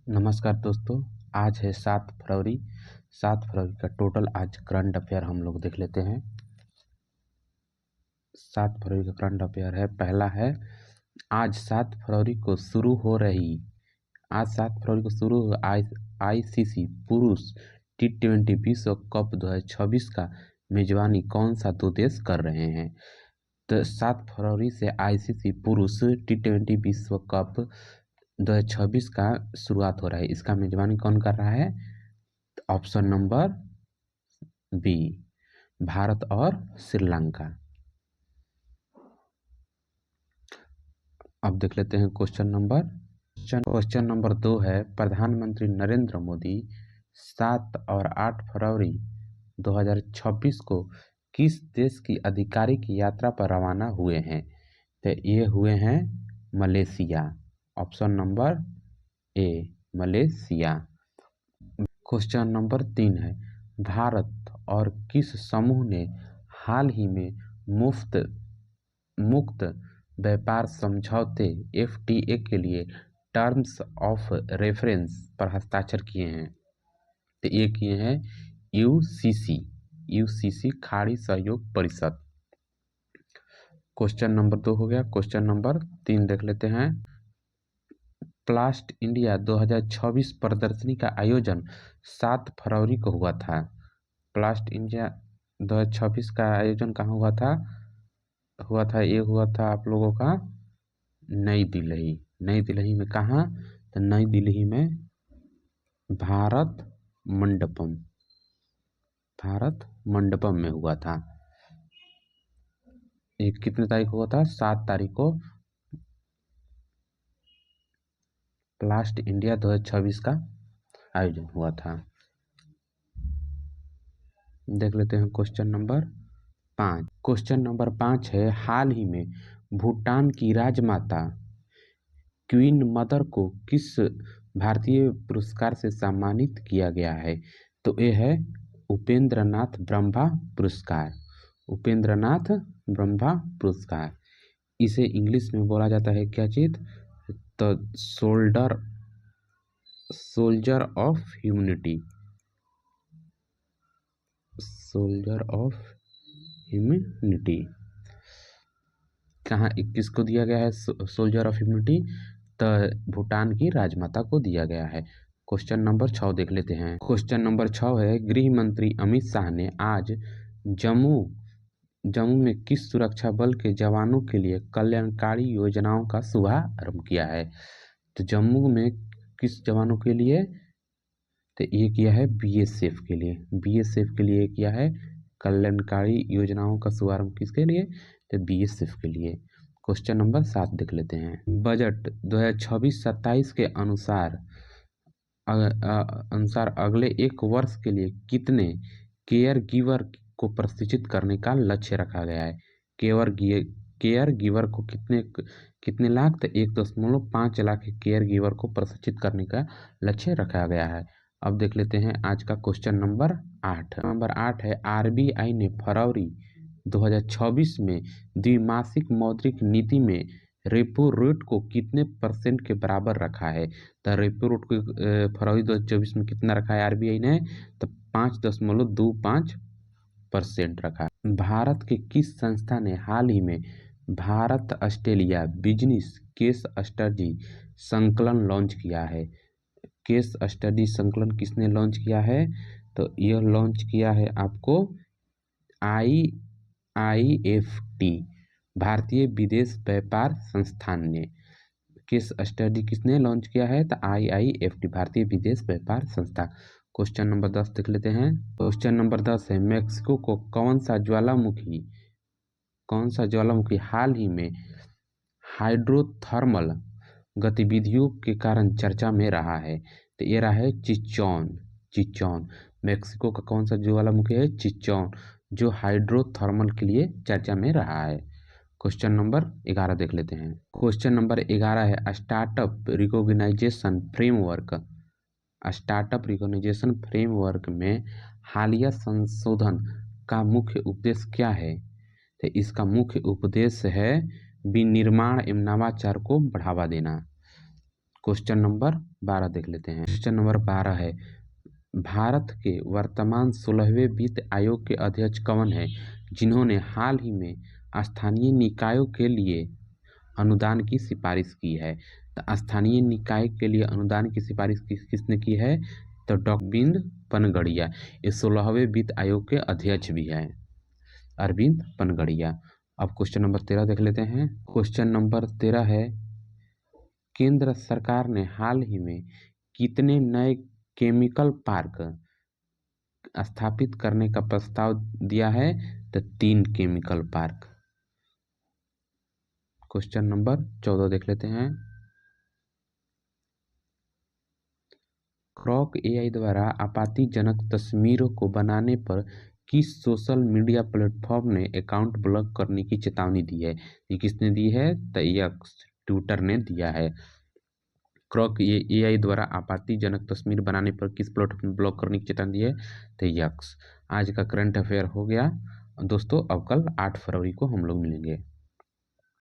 नमस्कार दोस्तों। आज है 7 फरवरी। 7 फरवरी का टोटल आज करंट अफेयर हम लोग देख लेते हैं। 7 फरवरी का करंट अफेयर है, पहला है आज 7 फरवरी को शुरू हो रही आज 7 फरवरी को शुरू हुआ आईसीसी पुरुष T20 विश्व कप 2026 का मेजबानी कौन सा दो देश कर रहे हैं। तो 7 फरवरी से आईसीसी पुरुष T20 विश्व कप 2026 का शुरुआत हो रहा है। इसका मेजबानी कौन कर रहा है? ऑप्शन नंबर बी, भारत और श्रीलंका। अब देख लेते हैं क्वेश्चन नंबर 2 है, प्रधानमंत्री नरेंद्र मोदी 7 और 8 फरवरी 2026 को किस देश की आधिकारिक यात्रा पर रवाना हुए हैं? तो ये हुए हैं Malaysia. Option number A, Malaysia. Question number 3 है, भारत और किस समूह ने हाल ही में मुक्त व्यापार समझौते FTA के लिए टर्म्स ऑफ रेफरेंस पर हस्ताक्षर किए हैं? तो ये किए हैं यूसीसी खाड़ी सहयोग परिषद। क्वेश्चन नंबर 2 हो गया। क्वेश्चन नंबर 3 देख लेते हैं। प्लास्ट इंडिया 2026 प्रदर्शनी का आयोजन 7 फरवरी को हुआ था। प्लास्ट इंडिया 2026 का आयोजन कहाँ हुआ था? ये हुआ था आप लोगों का नई दिल्ली में। कहाँ? तो नई दिल्ली में भारत मंडपम में हुआ था। ये कितने तारीख को हुआ था? 7 तारीख को प्लास्ट इंडिया 2026 का आयोजन हुआ था। देख लेते हैं क्वेश्चन नंबर 5। क्वेश्चन नंबर 5 है, हाल ही में भूटान की राजमाता क्वीन मदर को किस भारतीय पुरस्कार से सम्मानित किया गया है? तो ये है उपेंद्रनाथ ब्रह्मा पुरस्कार। इसे इंग्लिश में बोला जाता है क्या चीज? तो सोल्जर ऑफ ह्यूमैनिटी। कहाँ किसको दिया गया है सोल्जर ऑफ ह्यूमैनिटी? तो भूटान की राजमाता को दिया गया है। क्वेश्चन नंबर 6 देख लेते हैं। क्वेश्चन नंबर 6 है, गृह मंत्री अमित शाह ने आज जम्मू में किस सुरक्षा बल के जवानों के लिए कल्याणकारी योजनाओं का शुभारंभ किया है? तो जम्मू में किस जवानों के लिए? तो ये किया है BSF के लिए किया है कल्याणकारी योजनाओं का शुभारंभ। किसके लिए? तो BSF के लिए। क्वेश्चन नंबर 7 देख लेते हैं। बजट 2026-27 के अनुसार अगले 1 वर्ष के लिए कितने केयर गिवर को प्रशिक्षित करने का लक्ष्य रखा गया है? केयर गिवर को कितने लाख? तो 1.5 लाख केयर गिवर को प्रशिक्षित करने का लक्ष्य रखा गया है। अब देख लेते हैं आज का क्वेश्चन नंबर 8। नंबर 8 है, RBI ने फरवरी 2026 में द्विमासिक मौद्रिक नीति में रेपो रेट को कितने % के बराबर रखा है? तो रेपो रेट को फरवरी 2024 में कितना रखा है RBI ने? तो 5.25% रखा है। भारत के किस संस्था ने हाल ही में Bharat Australia business case study संकलन लॉन्च किया है? केस स्टडी संकलन किसने लॉन्च किया है? तो यह लॉन्च किया है आपको IIFT भारतीय विदेश व्यापार संस्थान ने। केस स्टडी किसने लॉन्च किया है? तो IIFT भारतीय विदेश व्यापार संस्था। क्वेश्चन नंबर 10 देख लेते हैं। क्वेश्चन नंबर 10 है, मेक्सिको को कौन सा ज्वालामुखी हाल ही में हाइड्रोथर्मल गतिविधियों के कारण चर्चा में रहा है? तो ये रहा है चिचोन। मेक्सिको का कौन सा ज्वालामुखी है? चिचोन, जो हाइड्रोथर्मल के लिए चर्चा में रहा है। क्वेश्चन नंबर 11 देख लेते हैं। क्वेश्चन नंबर 11 है, स्टार्टअप रिकॉग्निशन फ्रेमवर्क में हालिया संशोधन का मुख्य उद्देश्य क्या है? तो इसका मुख्य उद्देश्य है विनिर्माण एवं नवाचार को बढ़ावा देना। क्वेश्चन नंबर 12 देख लेते हैं। क्वेश्चन नंबर 12 है, भारत के वर्तमान 16वें वित्त आयोग के अध्यक्ष कौन है जिन्होंने हाल ही में स्थानीय निकायों के लिए अनुदान की सिफारिश की है? तो स्थानीय निकाय के लिए अनुदान की सिफारिश किसने की है? तो डॉक्टर अरविंद पनगड़िया। ये 16वें वित्त आयोग के अध्यक्ष भी हैं, अरविंद पनगड़िया। अब क्वेश्चन नंबर 13 देख लेते हैं। क्वेश्चन नंबर 13 है, केंद्र सरकार ने हाल ही में कितने नए केमिकल पार्क स्थापित करने का प्रस्ताव दिया है? तो 3 केमिकल पार्क। क्वेश्चन नंबर 14 देख लेते हैं। ग्रॉक एआई द्वारा आपत्तिजनक तस्वीरों को बनाने पर किस सोशल मीडिया प्लेटफॉर्म ने अकाउंट ब्लॉक करने की चेतावनी दी है? ये किसने दी है? तो एक्स, ट्विटर ने दिया है। ग्रॉक एआई द्वारा आपत्तिजनक तस्वीर बनाने पर किस प्लेटफॉर्म ने ब्लॉक करने की चेतावनी दी है? तो एक्स। आज का करंट अफेयर हो गया दोस्तों। अब कल 8 फरवरी को हम लोग मिलेंगे।